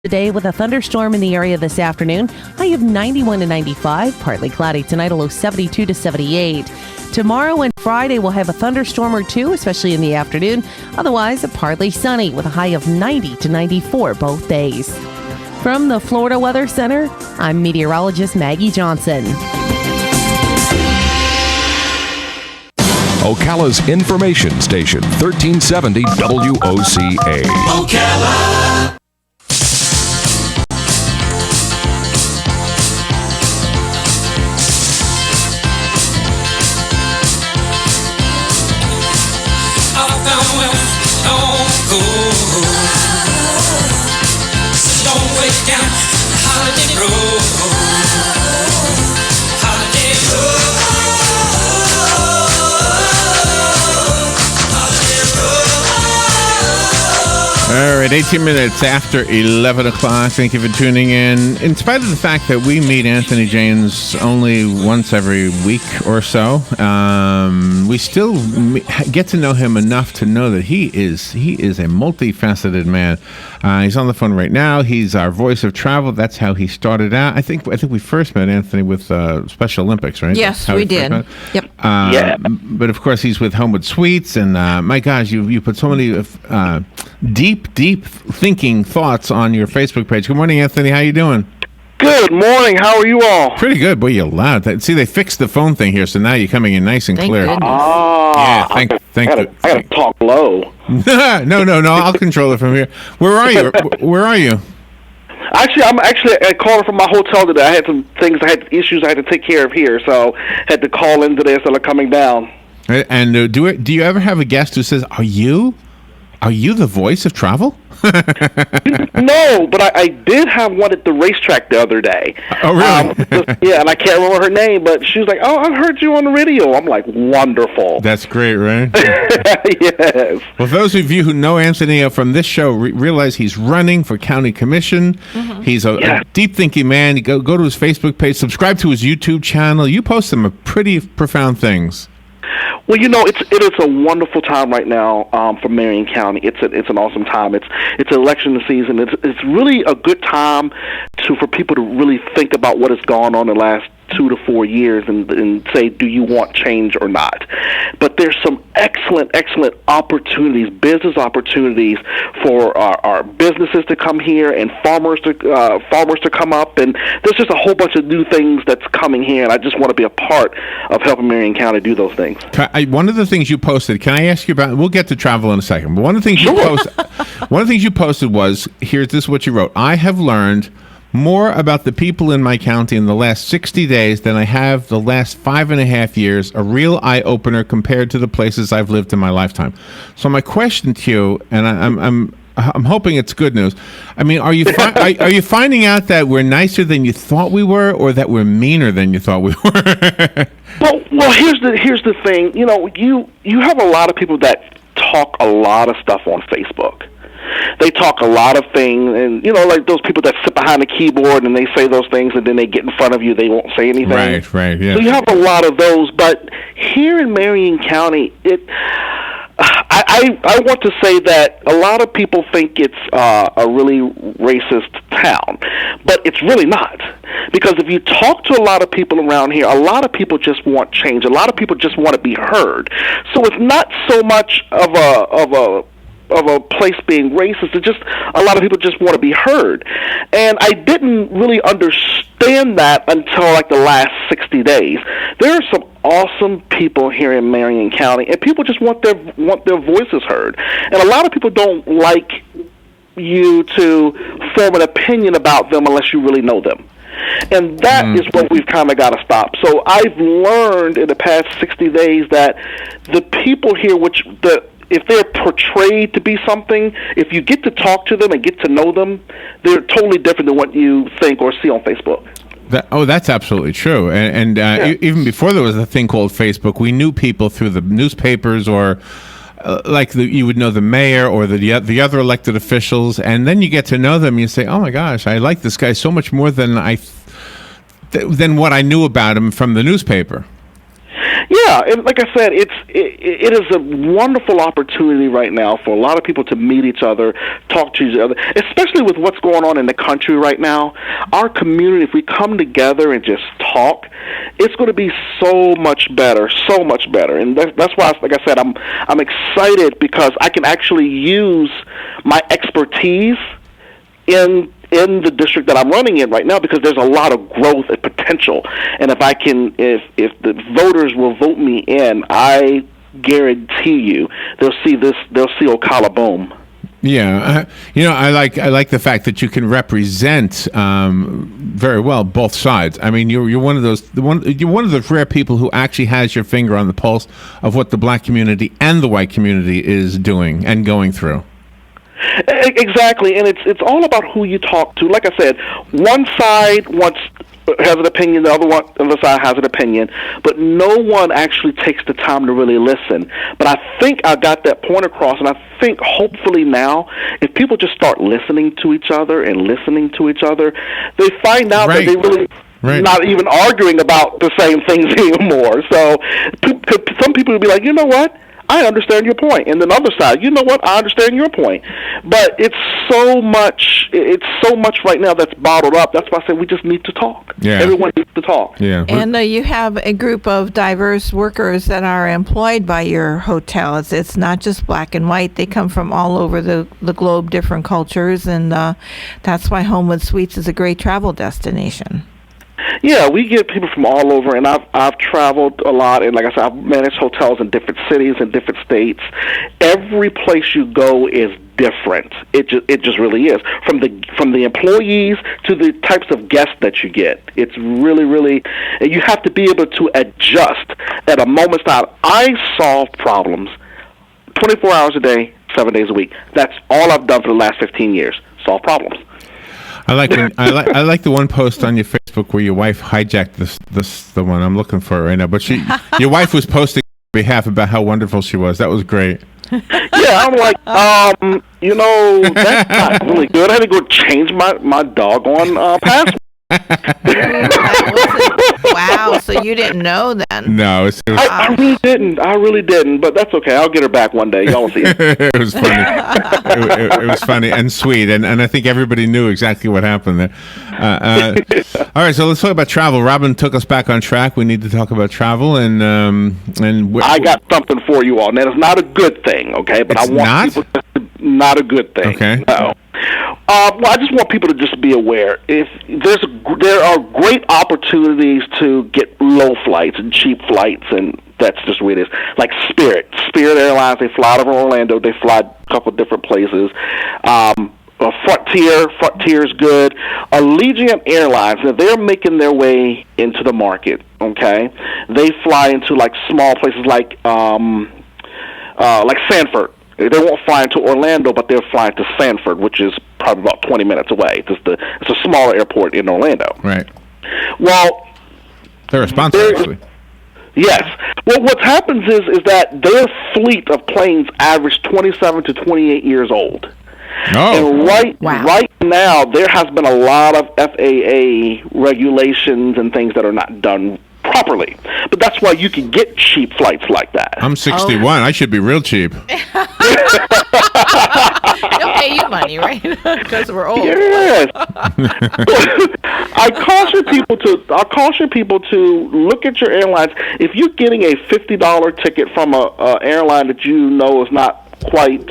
Today with a thunderstorm in the area this afternoon. High of 91 to 95. Partly cloudy tonight, a low 72 to 78. Tomorrow and Friday we'll have a thunderstorm or two, especially in the afternoon. Otherwise, partly sunny with a high of 90 to 94 both days. From the Florida Weather Center, I'm meteorologist Maggie Johnson. Ocala's information station, 1370 WOCA. Ocala. All right, 18 minutes after 11 o'clock. Thank you for tuning in. In spite of the fact that we meet Anthony James only once every week or so, we still get to know him enough to know that he is a multifaceted man. He's on the phone right now. He's our voice of travel. That's how he started out. I think we first met Anthony with Special Olympics, right? Yes, we did. Yep. Yeah. But of course, he's with Homewood Suites, and my gosh, you put so many deep thinking thoughts on your Facebook page. Good morning, Anthony. How you doing? Good morning. How are you all? Pretty good. Boy, you're loud. See, they fixed the phone thing here, so now you're coming in nice and Thank clear. goodness. Yeah, thank I gotta talk low. No. I'll control it from here. Where are you? Where are you? Actually, I'm calling from my hotel today. I had some things, I had issues I had to take care of here, so had to call in today instead of coming down. And do you ever have a guest who says, "Are you the voice of travel?" No, but I did have one at the racetrack the other day. Oh, really? Yeah, and I can't remember her name, but she was like, "Oh, I've heard you on the radio." I'm like, "Wonderful." That's great, right? Yes. Well, those of you who know Anthony from this show realize he's running for county commission. Mm-hmm. He's a deep thinking man. You go to his Facebook page, subscribe to his YouTube channel. You post some pretty profound things. Well, it is a wonderful time right now for Marion County. It's an awesome time. It's election season. It's really a good time for people to really think about what has gone on the last 2 to 4 years and say, do you want change or not? But there's some excellent opportunities, business opportunities for our businesses to come here and farmers to come up, and there's just a whole bunch of new things that's coming here, and I just want to be a part of helping Marion County do those things. One of the things you posted, can I ask you about? We'll get to travel in a second, but one of the things you posted was, this is what you wrote: I have learned more about the people in my county in the last 60 days than I have the last 5.5 years, a real eye-opener compared to the places I've lived in my lifetime. So my question to you, and I'm hoping it's good news. I mean, are you finding out that we're nicer than you thought we were, or that we're meaner than you thought we were? Well, here's the thing. You have a lot of people that talk a lot of stuff on Facebook. They talk a lot of things, and like those people that sit behind the keyboard and they say those things, and then they get in front of you, they won't say anything. Right, yeah. So you have a lot of those, but here in Marion County, I want to say that a lot of people think it's a really racist town, but it's really not. Because if you talk to a lot of people around here, a lot of people just want change. A lot of people just want to be heard. So it's not so much of a place being racist. It's just a lot of people just want to be heard. And I didn't really understand that until like the last 60 days. There are some awesome people here in Marion County, and people just want their voices heard. And a lot of people don't like you to form an opinion about them unless you really know them. And that is what we've kind of got to stop. So I've learned in the past 60 days that the people here, if they're portrayed to be something, if you get to talk to them and get to know them, they're totally different than what you think or see on Facebook. That's absolutely true. And even before there was a thing called Facebook, we knew people through the newspapers or you would know the mayor or the other elected officials, and then you get to know them. And you say, "Oh my gosh, I like this guy so much more than what I knew about him from the newspaper." Yeah, and like I said, it is a wonderful opportunity right now for a lot of people to meet each other, talk to each other, especially with what's going on in the country right now. Our community, if we come together and just talk, it's going to be so much better, so much better. And that's why, like I said, I'm excited because I can actually use my expertise in the district that I'm running in right now, because there's a lot of growth and potential. And if the voters will vote me in, I guarantee you they'll see Ocala boom. Yeah, I like the fact that you can represent very well both sides. I mean, you're one of those rare people who actually has your finger on the pulse of what the black community and the white community is doing and going through. Exactly, and it's all about who you talk to. Like I said, one side has an opinion, the other side has an opinion, but no one actually takes the time to really listen. But I think I got that point across, and I think hopefully now, if people just start listening to each other, they find out that they really... Right. Not even arguing about the same things anymore. So some people will be like, you know what? I understand your point. And then the other side, you know what? I understand your point. But it's so much right now that's bottled up. That's why I say we just need to talk. Yeah. Everyone needs to talk. Yeah. And you have a group of diverse workers that are employed by your hotel. It's not just black and white. They come from all over the globe, different cultures. And that's why Homewood Suites is a great travel destination. Yeah, we get people from all over, and I've traveled a lot, and like I said, I've managed hotels in different cities and different states. Every place you go is different. It just really is. From the employees to the types of guests that you get. It's really, really, you have to be able to adjust at a moment's time. I solve problems 24 hours a day, 7 days a week. That's all I've done for the last 15 years. Solve problems. I like the one post on your Facebook where your wife hijacked the one. I'm looking for it right now. But your wife was posting on behalf about how wonderful she was. That was great. Yeah, I'm like, that's not really good. I had to go change my doggone password. Wow, so you didn't know then? No, I really didn't. But that's okay. I'll get her back one day. Y'all see it. It was funny. It was funny and sweet, and I think everybody knew exactly what happened there. All right, so let's talk about travel. Robin took us back on track. We need to talk about travel, and I got something for you all. Now, it's not a good thing, okay? But it's I want people to not a good thing. Okay. No. Well, I just want people to just be aware. If there are great opportunities to get low flights and cheap flights, and that's just the way it is. Like Spirit Airlines, they fly out of Orlando. They fly a couple different places. Frontier's good. Allegiant Airlines, now they're making their way into the market. Okay, they fly into like small places like Sanford. They won't fly into Orlando, but they're flying to Sanford, which is probably about 20 minutes away. It's a smaller airport in Orlando. Right. Well, they're a sponsor, actually. Yes. Well, what happens is that their fleet of planes average 27 to 28 years old. Oh. And right now, there has been a lot of FAA regulations and things that are not done properly. But that's why you can get cheap flights like that. I'm 61. I should be real cheap. They'll pay you money, right? Because we're old. Yes. I caution people to look at your airlines. If you're getting a $50 ticket from a airline that you know is not quite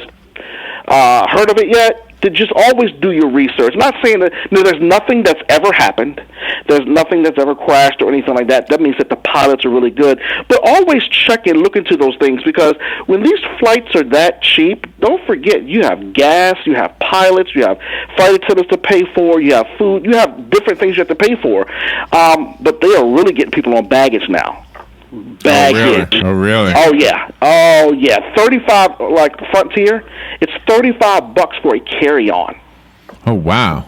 heard of it yet, to just always do your research. Not saying that there's nothing that's ever happened. There's nothing that's ever crashed or anything like that. That means that the pilots are really good. But always check and look into those things, because when these flights are that cheap, don't forget you have gas, you have pilots, you have flight attendants to pay for, you have food, you have different things you have to pay for. But they are really getting people on baggage now. Baggage. Oh, really? Oh, yeah. 35, like Frontier, it's $35 for a carry-on. Oh, wow.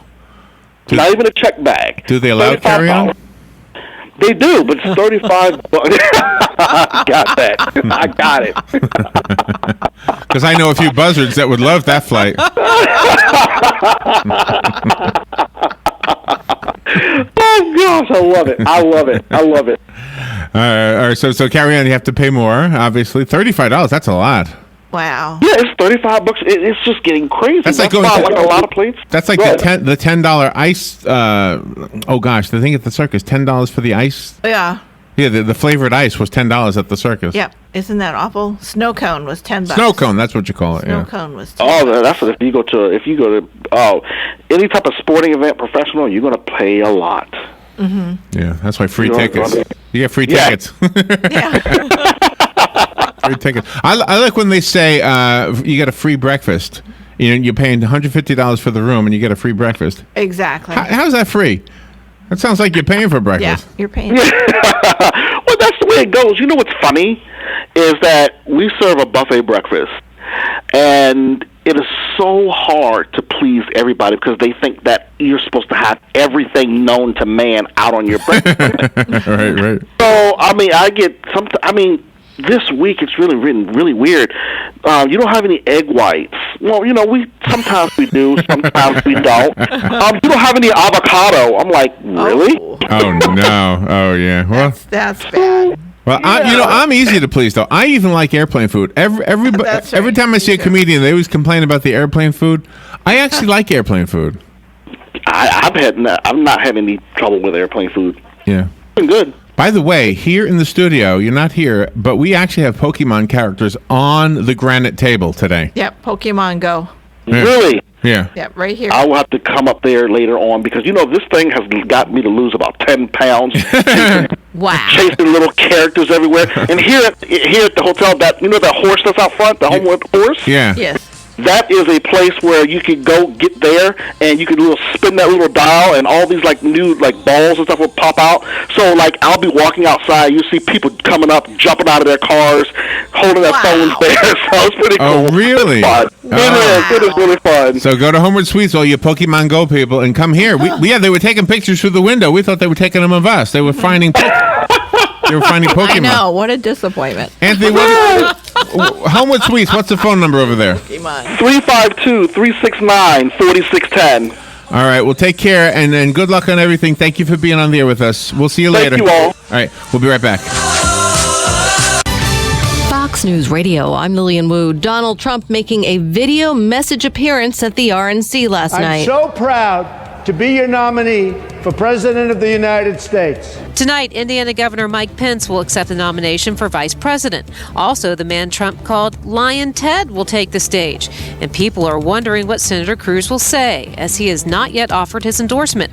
Not even a check bag. Do they allow carry-on? They do, but it's $35. Got that. I got it. Because I know a few buzzards that would love that flight. Oh gosh, I love it. All right. So carry on. You have to pay more. Obviously, $35. That's a lot. Wow. Yeah, it's $35. It's just getting crazy. That's like why, like a lot of plates. That's like Right. the $10 ice. Oh gosh, the thing at the circus, $10 for the ice. Yeah. Yeah, the flavored ice was $10 at the circus. Yep. Isn't that awful? Snow cone was $10. Snow cone, that's what you call it. Snow Yeah. cone was $10. Oh, that's what if you go to any type of sporting event, professional, you're going to pay a lot. Yeah, that's why free You know, tickets. Ronnie? You get free Yeah. tickets. Yeah. Free tickets. I like when they say you get a free breakfast. You're paying $150 for the room and you get a free breakfast. Exactly. How's that free? That sounds like you're paying for Yeah, breakfast. you're paying. Well, that's the way it goes. You know what's funny is that we serve a buffet breakfast, and it is so hard to please everybody because they think that you're supposed to have everything known to man out on your breakfast. Right. So, this week it's really weird. You don't have any egg whites. Well, sometimes we do, sometimes we don't. You don't have any avocado. I'm like, really? Oh no. Oh yeah. Well, That's bad. Well, I'm easy to please though. I even like airplane food. Every That's right. time I see a Me too. comedian, they always complain about the airplane food. I actually like airplane food. I've not had any trouble with airplane food. Yeah. It's been good. By the way, here in the studio, you're not here, but we actually have Pokemon characters on the granite table today. Yep. Pokemon Go. Yeah. Really? Yeah. Yep. Right here. I will have to come up there later on because this thing has got me to lose about 10 pounds. Wow. Chasing little characters everywhere. And here at the hotel, that horse that's out front, the Homewood horse. Yeah. Yes. That is a place where you could go get there and you could spin that little dial and all these new balls and stuff will pop out. So I'll be walking outside, you see people coming up, jumping out of their cars, holding their phones there. So it's pretty cool. Oh, really? It's fun. It is really fun. So go to Homeward Suites, all you Pokemon Go people, and come here. They were taking pictures through the window. We thought they were taking them of us. They were finding Pokemon. I know. What a disappointment. Anthony, Homeward Suites, what's the phone number over there? Pokemon. 352-369-4610. All right, well, take care, and good luck on everything. Thank you for being on the air with us. We'll see you later. Thank you all. All right, we'll be right back. Fox News Radio, I'm Lillian Wu. Donald Trump making a video message appearance at the RNC last night. I'm so proud to be your nominee for President of the United States. Tonight, Indiana Governor Mike Pence will accept the nomination for vice president. Also, the man Trump called Lion Ted will take the stage. And people are wondering what Senator Cruz will say, as he has not yet offered his endorsement.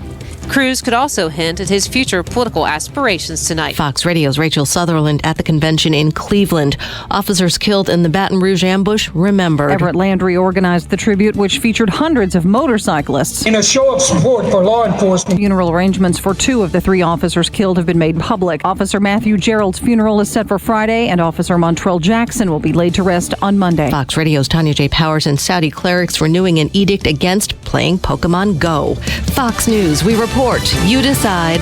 Cruz could also hint at his future political aspirations tonight. Fox Radio's Rachel Sutherland at the convention in Cleveland. Officers killed in the Baton Rouge ambush remembered. Everett Landry organized the tribute, which featured hundreds of motorcyclists. In a show of support for law enforcement. Funeral arrangements for 2 of the 3 officers killed have been made public. Officer Matthew Gerald's funeral is set for Friday, and Officer Montrell Jackson will be laid to rest on Monday. Fox Radio's Tanya J. Powers and Saudi clerics renewing an edict against playing Pokemon Go. Fox News, we report. You decide.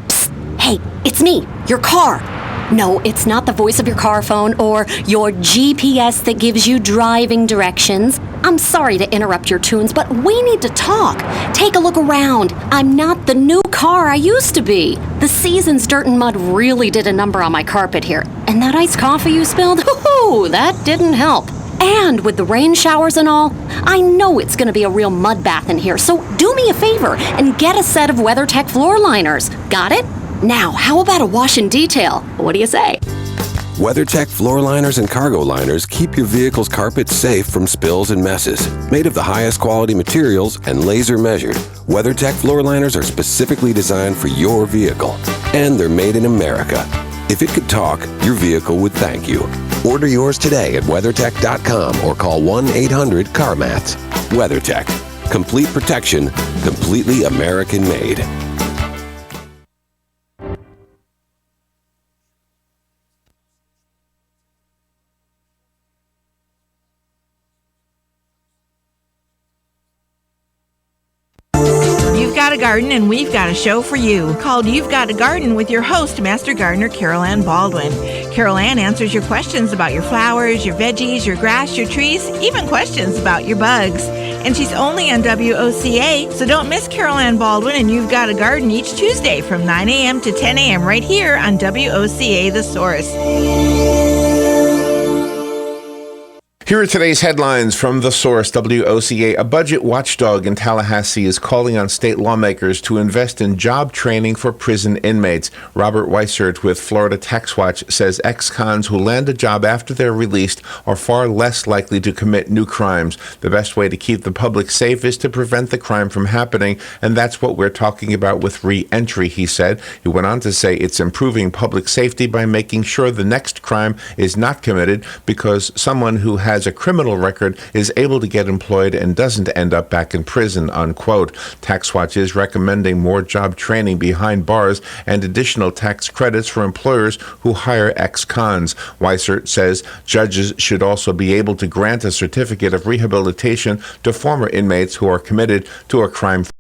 Psst. Hey, it's me, your car. No, it's not the voice of your car phone or your GPS that gives you driving directions. I'm sorry to interrupt your tunes, but we need to talk. Take a look around. I'm not the new car I used to be. The season's dirt and mud really did a number on my carpet here. And that iced coffee you spilled, that didn't help. And with the rain showers and all, I know it's going to be a real mud bath in here. So do me a favor and get a set of WeatherTech floor liners. Got it? Now, how about a wash and detail? What do you say? WeatherTech floor liners and cargo liners keep your vehicle's carpet safe from spills and messes. Made of the highest quality materials and laser measured, WeatherTech floor liners are specifically designed for your vehicle. And they're made in America. If it could talk, your vehicle would thank you. Order yours today at WeatherTech.com or call 1-800-CarMats. WeatherTech. Complete protection, completely American made. You've got a garden and we've got a show for you called You've Got a Garden with your host, Master Gardener Carol Ann Baldwin. Carol Ann answers your questions about your flowers, your veggies, your grass, your trees, even questions about your bugs. and she's only on WOCA, so don't miss Carol Ann Baldwin and You've Got a Garden each Tuesday from 9 a.m. to 10 a.m. right here on WOCA The Source. Here are today's headlines from The Source, WOCA. A budget watchdog in Tallahassee is calling on state lawmakers to invest in job training for prison inmates. Robert Weissert with Florida Tax Watch says ex-cons who land a job after they're released are far less likely to commit new crimes. The best way to keep the public safe is to prevent the crime from happening, and that's what we're talking about with re-entry, he said. He went on to say it's improving public safety by making sure the next crime is not committed because someone who has a criminal record is able to get employed and doesn't end up back in prison, unquote. TaxWatch is recommending more job training behind bars and additional tax credits for employers who hire ex-cons. Weissert says judges should also be able to grant a certificate of rehabilitation to former inmates who are committed to a crime